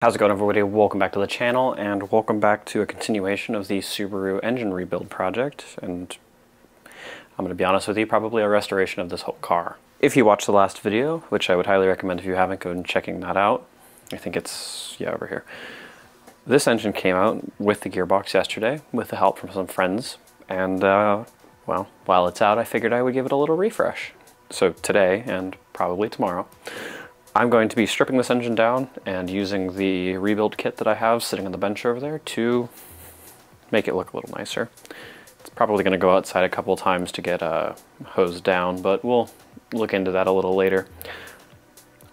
How's it going, everybody? Welcome back to the channel, and welcome back to a continuation of the Subaru engine rebuild project, and I'm going to be honest with you, probably a restoration of this whole car. If you watched the last video, which I would highly recommend if you haven't, go and checking that out. I think it's, yeah, over here. This engine came out with the gearbox yesterday, with the help from some friends, and, well, while it's out, I figured I would give it a little refresh. So today, and probably tomorrow, I'm going to be stripping this engine down and using the rebuild kit that I have sitting on the bench over there to make it look a little nicer. It's probably going to go outside a couple of times to get hosed down, but we'll look into that a little later.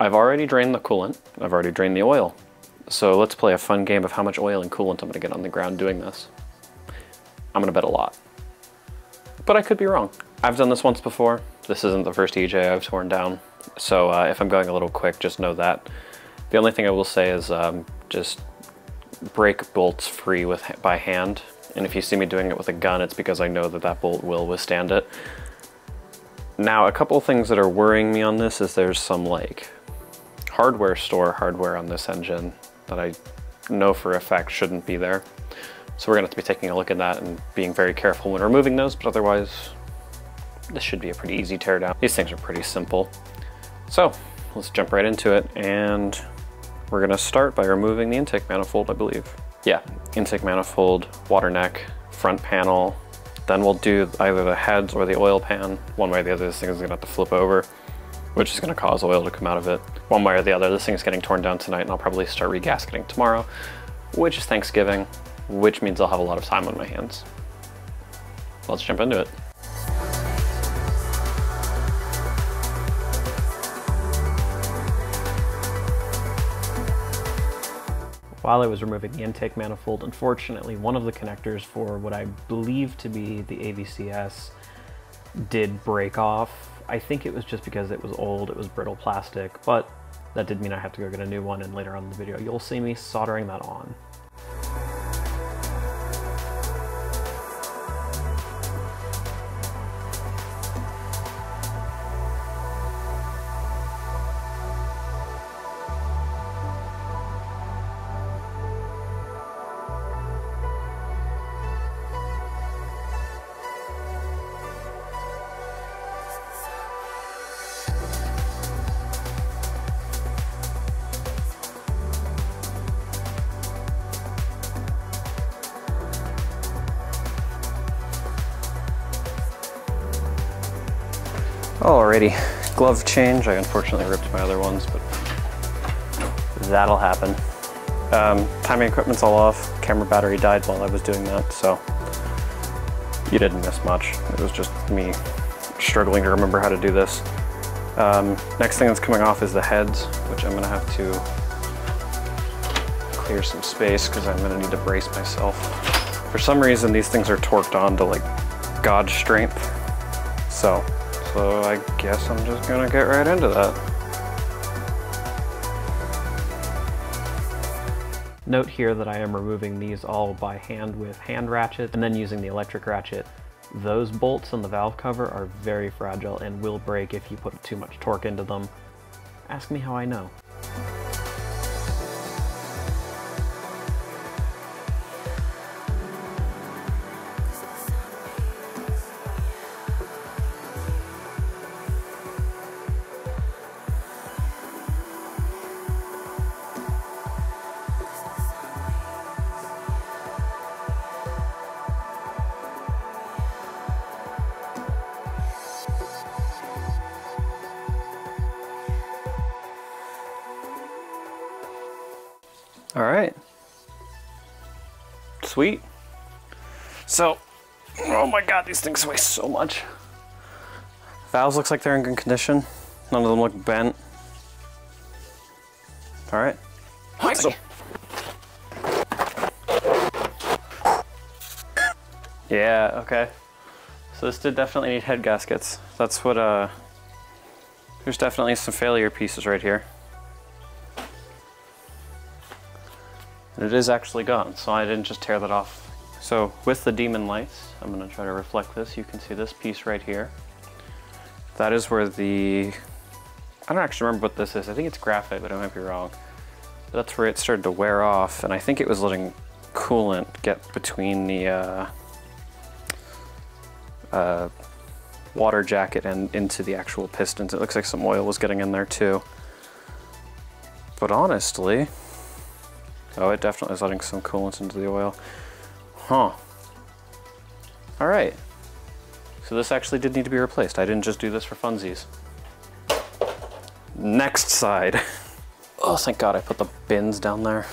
I've already drained the coolant. I've already drained the oil. So let's play a fun game of how much oil and coolant I'm going to get on the ground doing this. I'm going to bet a lot. But I could be wrong. I've done this once before. This isn't the first EJ I've torn down. So if I'm going a little quick, just know that. The only thing I will say is just break bolts free by hand. And if you see me doing it with a gun, it's because I know that that bolt will withstand it. Now, a couple of things that are worrying me on this is there's some like hardware store hardware on this engine that I know for a fact shouldn't be there. So we're gonna have to be taking a look at that and being very careful when removing those, but otherwise, this should be a pretty easy teardown. These things are pretty simple. So let's jump right into it, and we're gonna start by removing the intake manifold, I believe. Yeah, intake manifold, water neck, front panel, then we'll do either the heads or the oil pan. One way or the other, this thing is gonna have to flip over, which is gonna cause oil to come out of it. One way or the other, this thing is getting torn down tonight, and I'll probably start regasketing tomorrow, which is Thanksgiving, which means I'll have a lot of time on my hands. Let's jump into it. While I was removing the intake manifold, unfortunately, one of the connectors for what I believe to be the AVCS did break off. I think it was just because it was old, it was brittle plastic, but that did mean I have to go get a new one, and later on in the video you'll see me soldering that on. Alrighty, glove change. I unfortunately ripped my other ones, but that'll happen. Timing equipment's all off. Camera battery died while I was doing that, so you didn't miss much. It was just me struggling to remember how to do this. Next thing that's coming off is the heads, which I'm gonna have to clear some space because I'm gonna need to brace myself. For some reason, these things are torqued on to like God strength, so I guess I'm just gonna get right into that. Note here that I am removing these all by hand with hand ratchets and then using the electric ratchet. Those bolts on the valve cover are very fragile and will break if you put too much torque into them. Ask me how I know. All right, sweet. So, oh my God, these things weigh so much. Valves looks like they're in good condition. None of them look bent. All right. So, yeah, okay. So this did definitely need head gaskets. That's what, there's definitely some failure pieces right here. And it is actually gone, so I didn't just tear that off. So with the demon lights, I'm gonna try to reflect this. You can see this piece right here. That is where the, I don't actually remember what this is. I think it's graphite, but I might be wrong. That's where it started to wear off, and I think it was letting coolant get between the water jacket and into the actual pistons. It looks like some oil was getting in there too. But honestly, oh, it definitely is letting some coolant into the oil. Huh. All right. So this actually did need to be replaced. I didn't just do this for funsies. Next side. Oh, thank God I put the bins down there.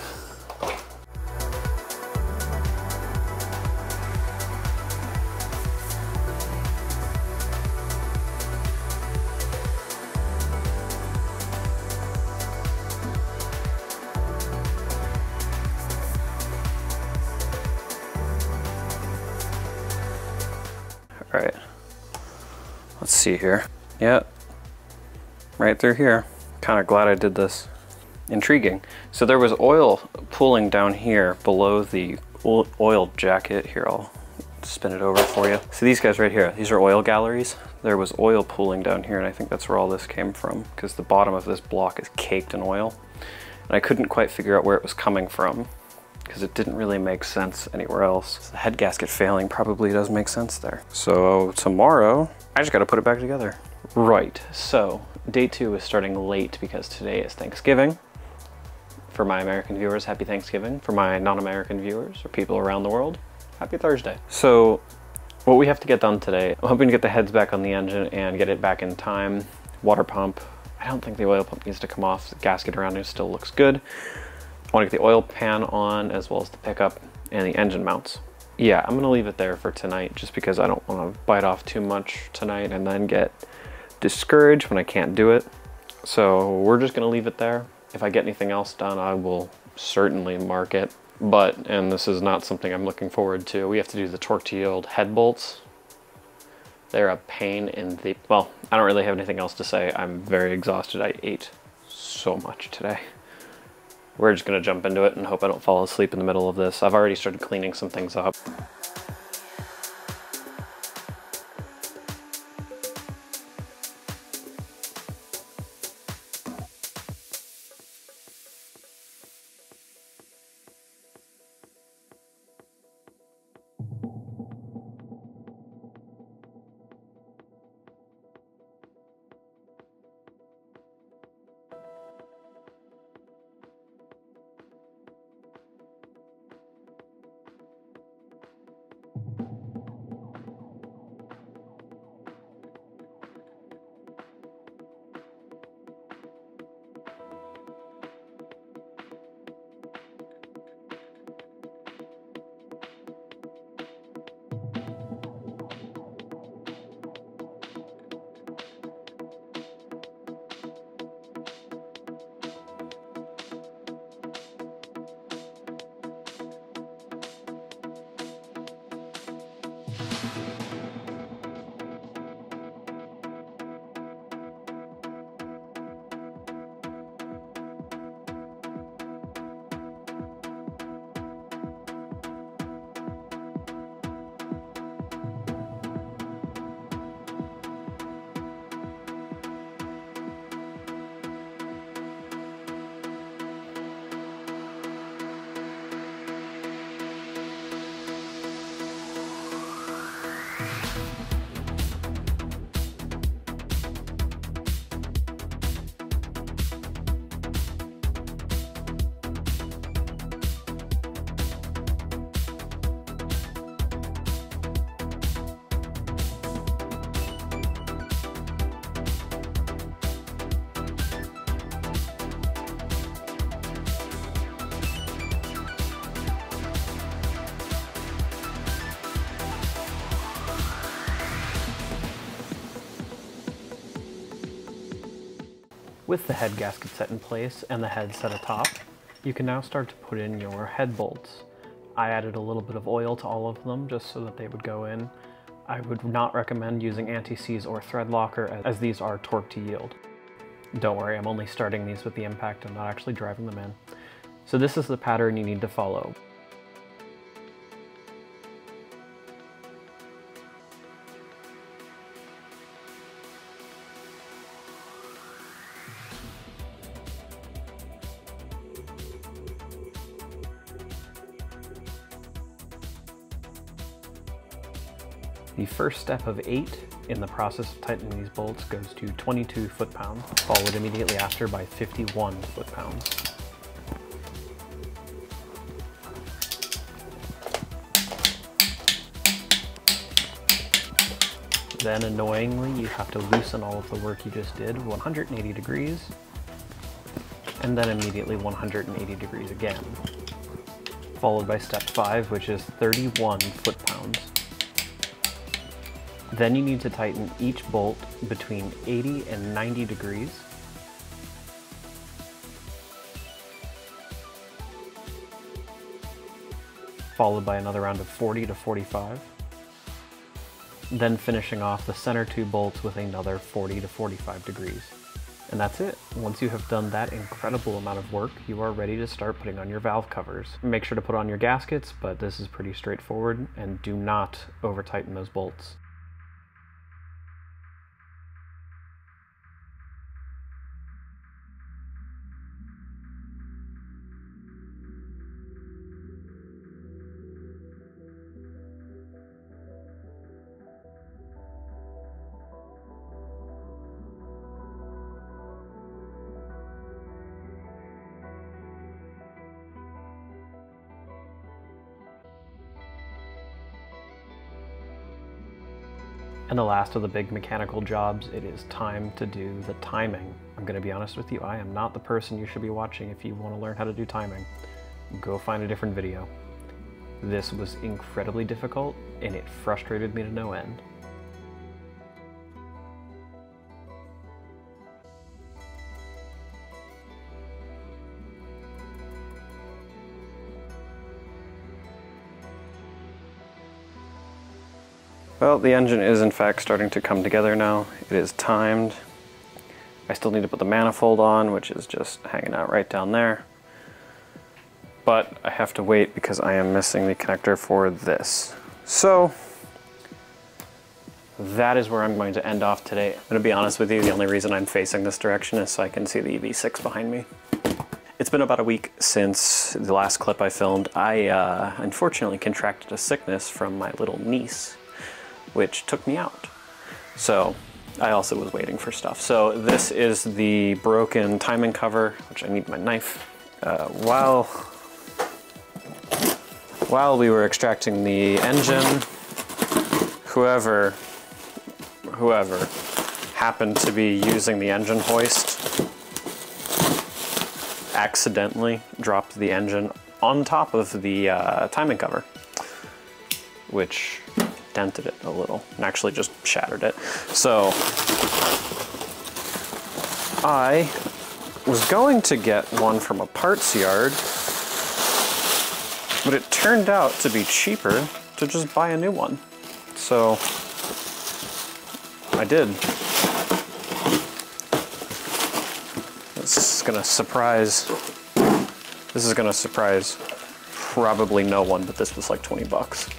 All right, let's see here. Yep, right through here. Kind of glad I did this. Intriguing. So there was oil pooling down here below the oil jacket. Here, I'll spin it over for you. So these guys right here, these are oil galleries. There was oil pooling down here, and I think that's where all this came from, because the bottom of this block is caked in oil. And I couldn't quite figure out where it was coming from, because it didn't really make sense anywhere else. So the head gasket failing probably does make sense there. So tomorrow, I just gotta put it back together. Right, so day 2 is starting late because today is Thanksgiving. For my American viewers, happy Thanksgiving. For my non-American viewers or people around the world, happy Thursday. So what we have to get done today, I'm hoping to get the heads back on the engine and get it back in time. Water pump, I don't think the oil pump needs to come off. The gasket around it still looks good. I want to get the oil pan on, as well as the pickup and the engine mounts. Yeah, I'm gonna leave it there for tonight just because I don't want to bite off too much tonight and then get discouraged when I can't do it. So we're just gonna leave it there. If I get anything else done, I will certainly mark it. But, and this is not something I'm looking forward to, we have to do the torque to yield head bolts. They're a pain in the, well, I don't really have anything else to say. I'm very exhausted. I ate so much today. We're just gonna jump into it and hope I don't fall asleep in the middle of this. I've already started cleaning some things up. With the head gasket set in place and the head set atop, you can now start to put in your head bolts. I added a little bit of oil to all of them just so that they would go in. I would not recommend using anti-seize or thread locker as these are torque to yield. Don't worry, I'm only starting these with the impact and not actually driving them in. So this is the pattern you need to follow. The first step of 8 in the process of tightening these bolts goes to 22 foot-pounds, followed immediately after by 51 foot-pounds. Then, annoyingly, you have to loosen all of the work you just did 180 degrees, and then immediately 180 degrees again, followed by step 5, which is 31 foot-pounds. Then you need to tighten each bolt between 80 and 90 degrees. Followed by another round of 40 to 45. Then finishing off the center 2 bolts with another 40 to 45 degrees. And that's it. Once you have done that incredible amount of work, you are ready to start putting on your valve covers. Make sure to put on your gaskets, but this is pretty straightforward, and do not over-tighten those bolts. And the last of the big mechanical jobs, it is time to do the timing. I'm going to be honest with you, I am not the person you should be watching if you want to learn how to do timing. Go find a different video. This was incredibly difficult, and it frustrated me to no end. Well, the engine is in fact starting to come together now. It is timed. I still need to put the manifold on, which is just hanging out right down there. But I have to wait because I am missing the connector for this. So that is where I'm going to end off today. I'm going to be honest with you, the only reason I'm facing this direction is so I can see the EV6 behind me. It's been about a week since the last clip I filmed. I unfortunately contracted a sickness from my little niece, which took me out. So I also was waiting for stuff. So this is the broken timing cover, which I need my knife. While we were extracting the engine, whoever happened to be using the engine hoist accidentally dropped the engine on top of the timing cover, which dented it a little and actually just shattered it. So I was going to get one from a parts yard, but it turned out to be cheaper to just buy a new one. So I did. This is gonna surprise probably no one, but this was like 20 bucks.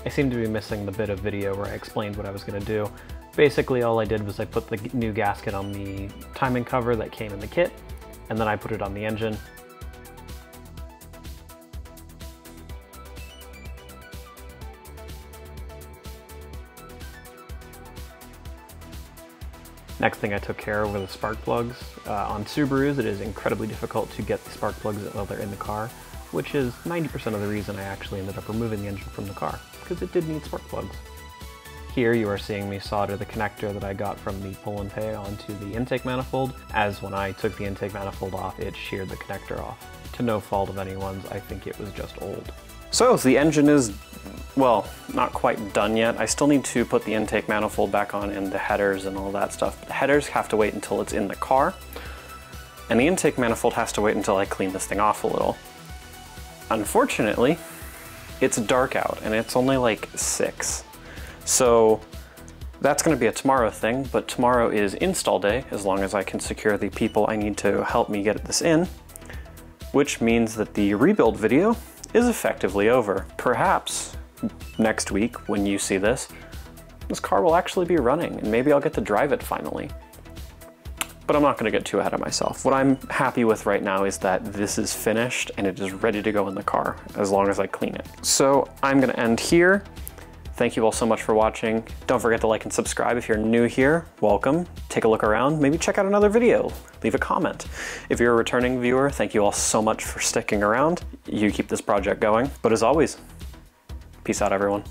I seem to be missing the bit of video where I explained what I was going to do. Basically all I did was I put the new gasket on the timing cover that came in the kit, and then I put it on the engine. Next thing I took care of were the spark plugs. On Subarus it is incredibly difficult to get the spark plugs while they're in the car, which is 90% of the reason I actually ended up removing the engine from the car, because it did need spark plugs. Here you are seeing me solder the connector that I got from the pull and pay onto the intake manifold, as when I took the intake manifold off, it sheared the connector off. To no fault of anyone's, I think it was just old. So the engine is, well, not quite done yet. I still need to put the intake manifold back on and the headers and all that stuff. The headers have to wait until it's in the car, and the intake manifold has to wait until I clean this thing off a little. Unfortunately, it's dark out and it's only like 6. So that's going to be a tomorrow thing, but tomorrow is install day as long as I can secure the people I need to help me get this in, which means that the rebuild video is effectively over. Perhaps next week when you see this car will actually be running and maybe I'll get to drive it finally. But I'm not going to get too ahead of myself. What I'm happy with right now is that this is finished and it is ready to go in the car as long as I clean it. So I'm going to end here. Thank you all so much for watching. Don't forget to like and subscribe if you're new here. Welcome. Take a look around. Maybe check out another video. Leave a comment. If you're a returning viewer, thank you all so much for sticking around. You keep this project going. But as always, peace out, everyone.